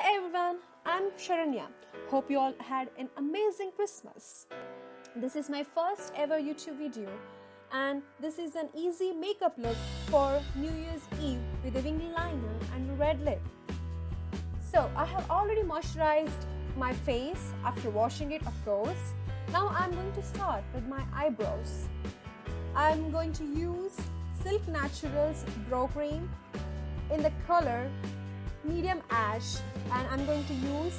Hi everyone, I'm Sharanya. Hope you all had an amazing Christmas. This is my first ever YouTube video and this is an easy makeup look for New Year's Eve with a wing liner and red lip. So I have already moisturized my face after washing it, of course. Now I'm going to start with my eyebrows. I'm going to use Silk Naturals brow cream in the color medium ash, and I'm going to use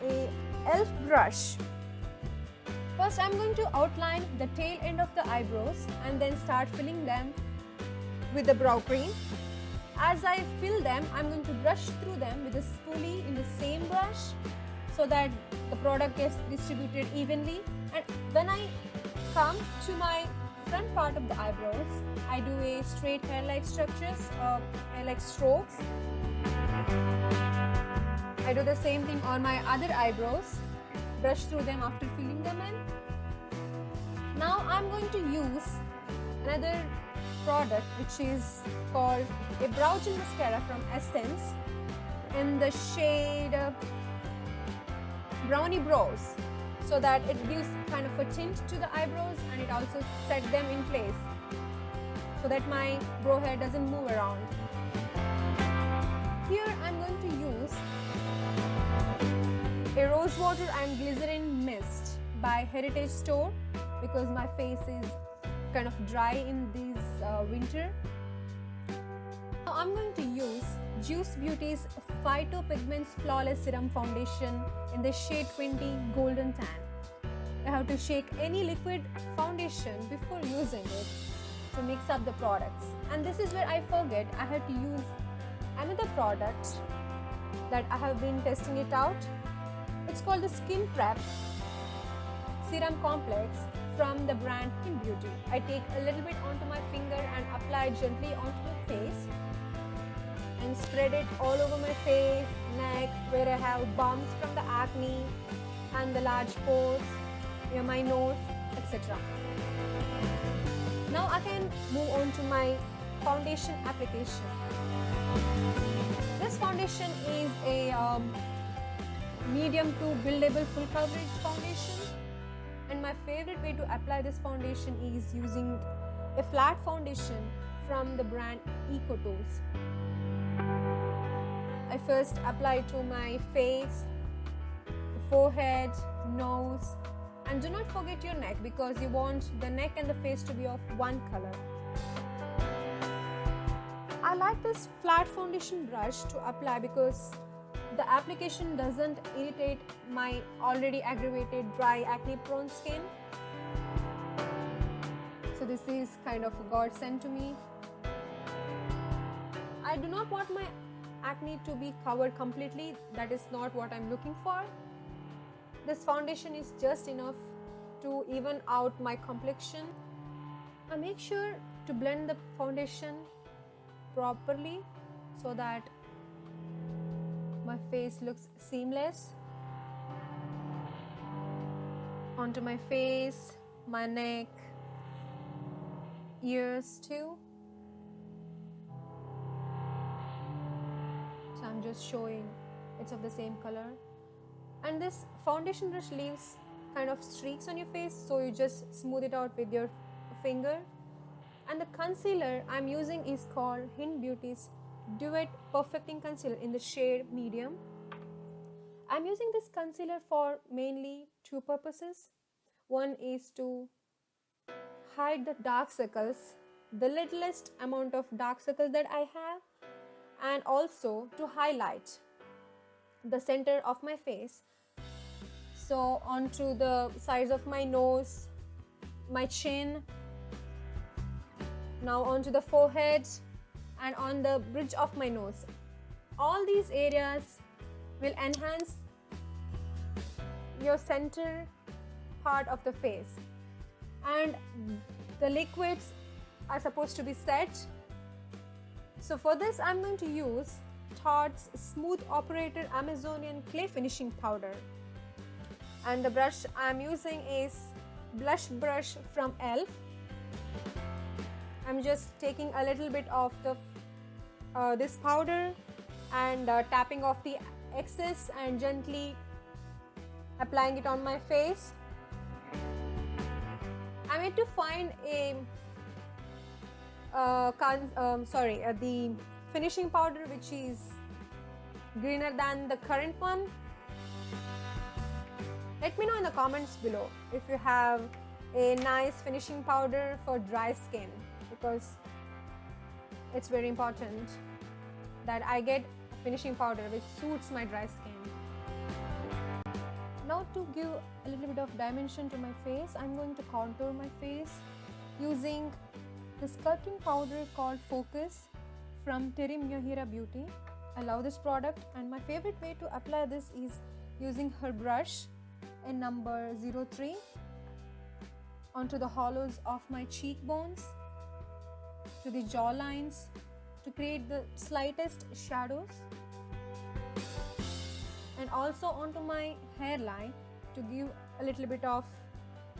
a e.L.f. brush. First I'm going to outline the tail end of the eyebrows and then start filling them with the brow cream. As I fill them, I'm going to brush through them with a spoolie in the same brush so that the product gets distributed evenly. And when I come to my front part of the eyebrows, I do a straight hair-like structures, hair-like strokes. I do the same thing on my other eyebrows, brush through them after filling them in. Now I'm going to use another product which is called a brow gel mascara from Essence in the shade Brownie Brows, so that it gives kind of a tint to the eyebrows and it also sets them in place so that my brow hair doesn't move around. Here I'm going to use a rose water and glycerin mist by Heritage Store because my face is kind of dry in this winter. Now I'm going to use Juice Beauty's Phyto-Pigments Flawless Serum Foundation in the shade 20 Golden Tan. I have to shake any liquid foundation before using it to mix up the products. And this is where I forget I had to use another product that I have been testing it out. It's called the Skin Prep Serum Complex from the brand Beauty. I take a little bit onto my finger and apply gently onto my face and spread it all over my face, neck, where I have bumps from the acne and the large pores, near my nose, etc. Now I can move on to my foundation application. This foundation is a medium to buildable full coverage foundation, and my favorite way to apply this foundation is using a flat foundation from the brand Eco Tools. I first apply to my face, forehead, nose, and do not forget your neck because you want the neck and the face to be of one color. I like this flat foundation brush to apply because the application doesn't irritate my already aggravated dry acne prone skin. So this is kind of a godsend to me. I do not want my acne to be covered completely. That is not what I'm looking for. This foundation is just enough to even out my complexion. I make sure to blend the foundation properly so that my face looks seamless. Onto my face, my neck, ears too. So I'm just showing it's of the same color. And this foundation brush leaves kind of streaks on your face, so you just smooth it out with your finger. And the concealer I'm using is called Beauty's Duet Perfecting Concealer in the shade medium. I'm using this concealer for mainly two purposes. One is to hide the dark circles, the littlest amount of dark circles that I have, and also to highlight the center of my face. So onto the sides of my nose, my chin, now onto the forehead and on the bridge of my nose. All these areas will enhance your center part of the face. And the liquids are supposed to be set. So for this I'm going to use Tarte Smooth Operator Amazonian Clay Finishing Powder. And the brush I'm using is blush brush from e.L.f. I'm just taking a little bit of the this powder and tapping off the excess and gently applying it on my face. I need to find a the finishing powder which is greener than the current one. Let me know in the comments below if you have a nice finishing powder for dry skin, because it's very important that I get a finishing powder which suits my dry skin. Now, to give a little bit of dimension to my face, I'm going to contour my face using the sculpting powder called Focus from Teri Miyahira Beauty. I love this product, and my favorite way to apply this is using her brush in number 03 onto the hollows of my cheekbones, to the jaw lines, to create the slightest shadows, and also onto my hairline to give a little bit of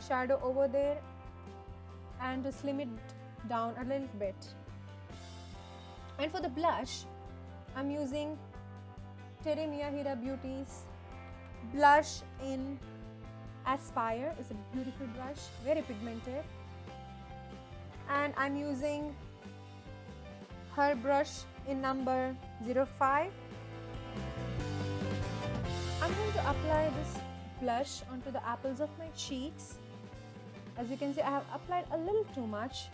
shadow over there and to slim it down a little bit. And for the blush, I'm using Teri Miyahira Beauty's blush in Aspire. It's a beautiful brush, very pigmented, and I'm using her brush in number 05. I'm going to apply this blush onto the apples of my cheeks. As you can see, I have applied a little too much,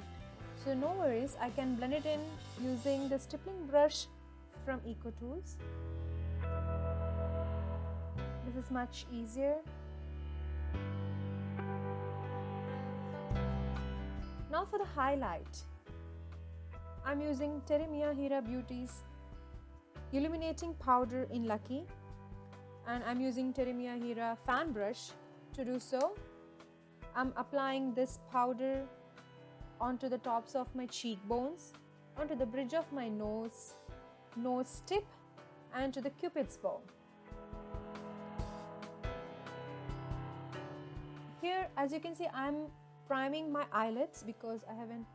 so no worries, I can blend it in using the stippling brush from Eco Tools. This is much easier. Now for the highlight, I'm using Teri Miyahira Beauty's illuminating powder in Lucky, and I'm using Teri Miyahira fan brush to do so. I'm applying this powder onto the tops of my cheekbones, onto the bridge of my nose tip, and to the cupid's bow. Here, as you can see, I'm priming my eyelids because I have an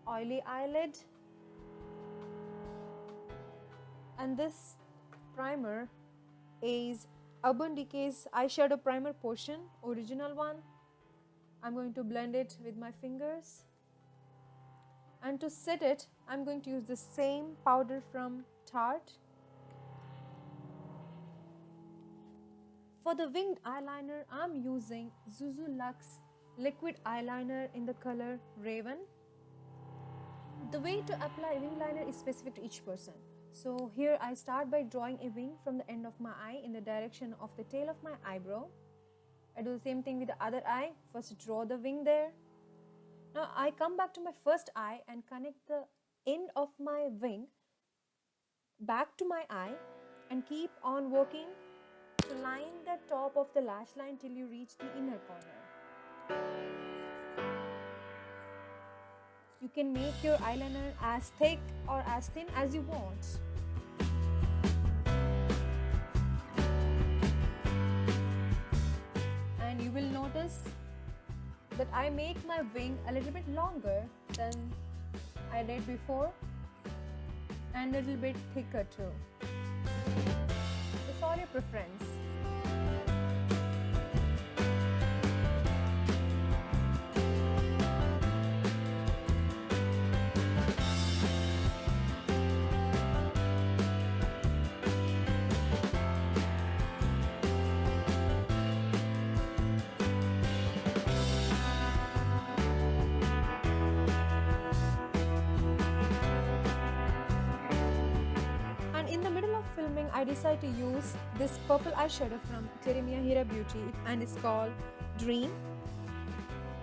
oily eyelid, and this primer is Urban Decay's eyeshadow primer portion, original one. I'm going to blend it with my fingers, and to set it, I'm going to use the same powder from Tarte. For the winged eyeliner, I'm using Zuzu Luxe liquid eyeliner in the color Raven. The way to apply wing liner is specific to each person. So here I start by drawing a wing from the end of my eye in the direction of the tail of my eyebrow. I do the same thing with the other eye. First draw the wing there. Now I come back to my first eye and connect the end of my wing back to my eye and keep on working to line the top of the lash line till you reach the inner corner. You can make your eyeliner as thick or as thin as you want. And you will notice that I make my wing a little bit longer than I did before, and a little bit thicker too. It's all your preference. I decided to use this purple eyeshadow from Terimiyahira Beauty, and it's called Dream.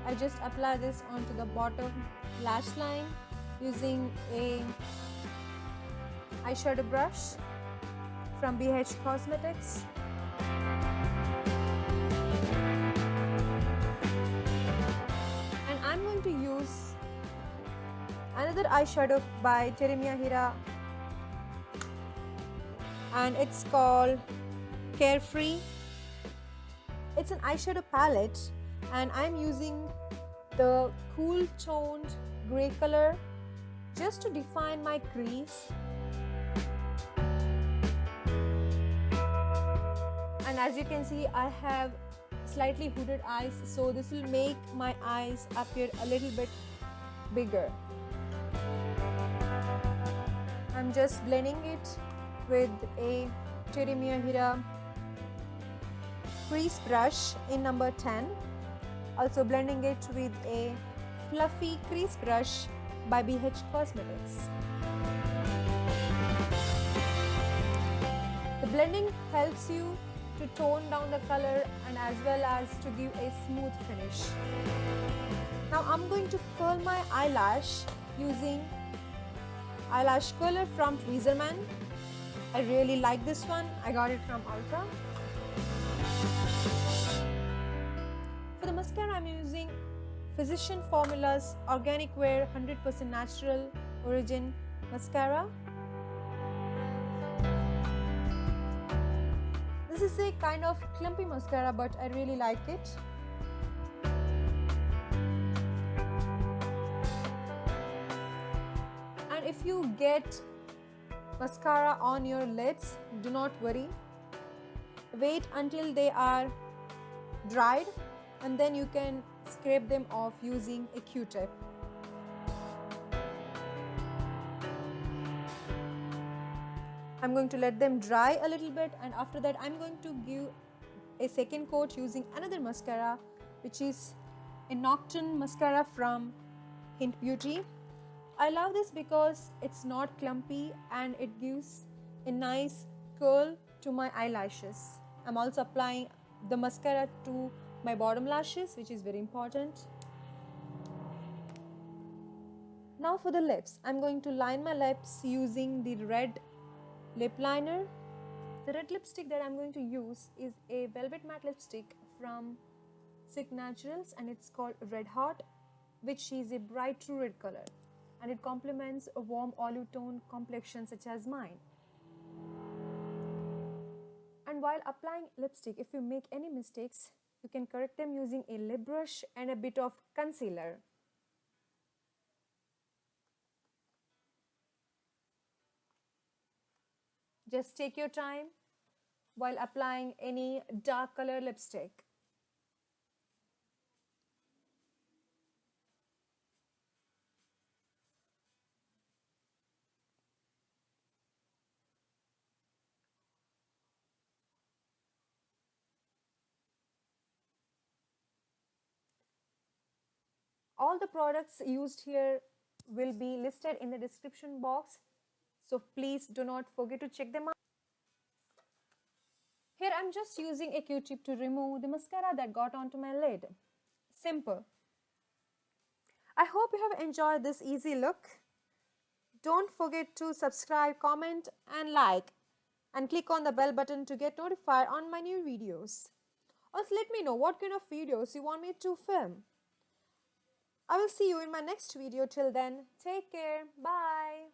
I just apply this onto the bottom lash line using a eyeshadow brush from BH Cosmetics. And I'm going to use another eyeshadow by Terimiyahira, and it's called Carefree. It's an eyeshadow palette, and I'm using the cool toned grey color just to define my crease. And as you can see, I have slightly hooded eyes, so this will make my eyes appear a little bit bigger. I'm just blending it with a Teri Miyahira crease brush in number 10. Also blending it with a fluffy crease brush by BH Cosmetics. The blending helps you to tone down the color and as well as to give a smooth finish. Now I'm going to curl my eyelash using eyelash curler from Tweezerman. I really like this one. I got it from Ulta. For the mascara, I'm using Physician Formula's Organic Wear 100% Natural Origin Mascara. This is a kind of clumpy mascara, but I really like it. And if you get mascara on your lids, do not worry. Wait until they are dried and then you can scrape them off using a Q-tip. I'm going to let them dry a little bit, and after that I'm going to give a second coat using another mascara, which is a Nocturne mascara from Hint Beauty. I love this because it's not clumpy and it gives a nice curl to my eyelashes. I'm also applying the mascara to my bottom lashes, which is very important. Now for the lips, I'm going to line my lips using the red lip liner. The red lipstick that I'm going to use is a velvet matte lipstick from Silk Naturals and it's called Red Hot, which is a bright true red color and it complements a warm olive tone complexion such as mine. And while applying lipstick, if you make any mistakes, you can correct them using a lip brush and a bit of concealer. Just take your time while applying any dark color lipstick. All the products used here will be listed in the description box, so please do not forget to check them out. Here I'm just using a Q-tip to remove the mascara that got onto my lid. Simple. I hope you have enjoyed this easy look. Don't forget to subscribe, comment and like, and click on the bell button to get notified on my new videos. Also let me know what kind of videos you want me to film. I will see you in my next video. Till then, take care. Bye.